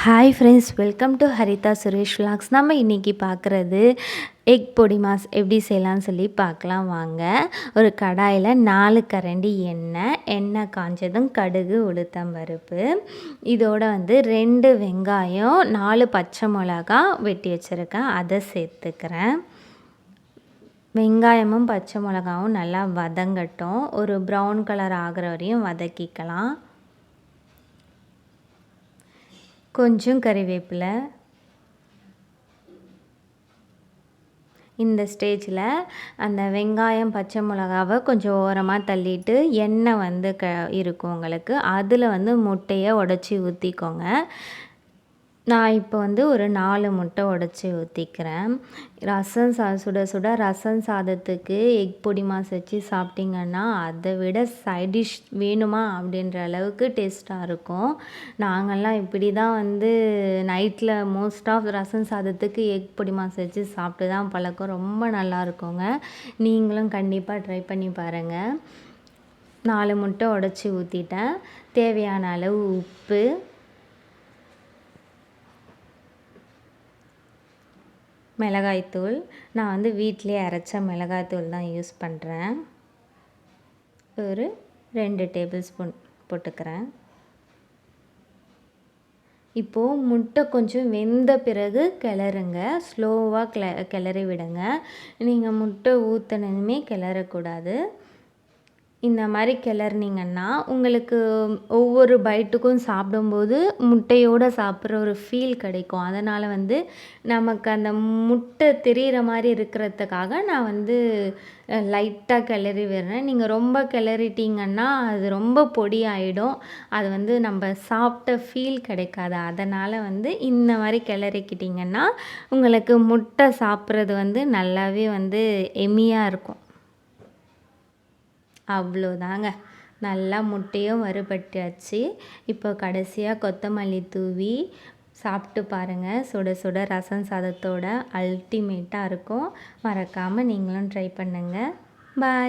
Hi friends, welcome to Haritha Suresh vlogs. நம்ம இன்றைக்கி பார்க்குறது எக் பொடி மாஸ் எப்படி செய்யலாம்னு சொல்லி பார்க்கலாம் வாங்க. ஒரு கடாயில் 4 கரண்டி எண்ணெய் காஞ்சதும் கடுகு உளுத்தம் பருப்பு, இதோட 2 வெங்காயம் 4 பச்சை மிளகா வெட்டி வச்சுருக்கேன், அதை சேர்த்துக்கிறேன். வெங்காயமும் பச்சை மிளகாவும் நல்லா வதங்கட்டும், ஒரு ப்ரௌன் கலர் ஆகிற வரையும் வதக்கிக்கலாம். கொஞ்சம் கறிவேப்பிலை. இந்த ஸ்டேஜில் அந்த வெங்காயம் பச்சை மிளகாவை கொஞ்சம் ஓரமாக தள்ளிட்டு எண்ணெய் இருக்கும் உங்களுக்கு, அதில் முட்டையை உடச்சி ஊற்றிக்கோங்க. நான் இப்போ ஒரு 4 முட்டை உடச்சி ஊற்றிக்கிறேன். சுட சுட ரசம் சாதத்துக்கு எக் பொடி மாஸ் வச்சு சாப்பிட்டிங்கன்னா அதை விட சைடிஷ் வேணுமா அப்படின்ற அளவுக்கு டேஸ்ட்டாக இருக்கும். நாங்கள்லாம் இப்படி தான் நைட்டில் மோஸ்ட் ஆஃப் ரசம் சாதத்துக்கு எக் பொடி மாஸ் வச்சு சாப்பிட்டு தான் பழக்கம். ரொம்ப நல்லா இருக்குங்க. நீங்களும் கண்டிப்பாக ட்ரை பண்ணி பாருங்கள். 4 முட்டை உடச்சி ஊற்றிட்டேன். தேவையான அளவு உப்பு, மிளகாய்த்தூள். நான் வீட்டிலே அரைச்ச மிளகாய்த்தூள் தான் யூஸ் பண்ணுறேன். ஒரு 2 டேபிள் ஸ்பூன் போட்டுக்கிறேன். இப்போது முட்டை கொஞ்சம் வெந்த பிறகு கிளறுங்க, ஸ்லோவாக கிளறி விடுங்க. நீங்கள் முட்டை ஊற்றினதுமே கிளறக்கூடாது. இந்த மாதிரி கிளறினீங்கன்னா உங்களுக்கு ஒவ்வொரு பைட்டுக்கும் சாப்பிடும்போது முட்டையோடு சாப்பிட்ற ஒரு ஃபீல் கிடைக்கும். அதனால் நமக்கு அந்த முட்டை தெரிகிற மாதிரி இருக்கிறதுக்காக நான் லைட்டாக கிளறி விடுறேன். நீங்கள் ரொம்ப கிளறிட்டிங்கன்னா அது ரொம்ப பொடி ஆகிடும், அது நம்ம சாப்பிட்ட ஃபீல் கிடைக்காது. அதனால் இந்த மாதிரி கிளறிக்கிட்டிங்கன்னா உங்களுக்கு முட்டை சாப்பிட்றது நல்லாவே எம்மியாக இருக்கும். அவ்வளோதாங்க, நல்லா முட்டையும் வறுபட்டாச்சு. இப்போ கடைசியாக கொத்தமல்லி தூவி சாப்பிட்டு பாருங்கள். சுட சுட ரசம் சாதத்தோட அல்டிமேட்டாக இருக்கும். மறக்காமல் நீங்களும் ட்ரை பண்ணுங்கள். பாய்.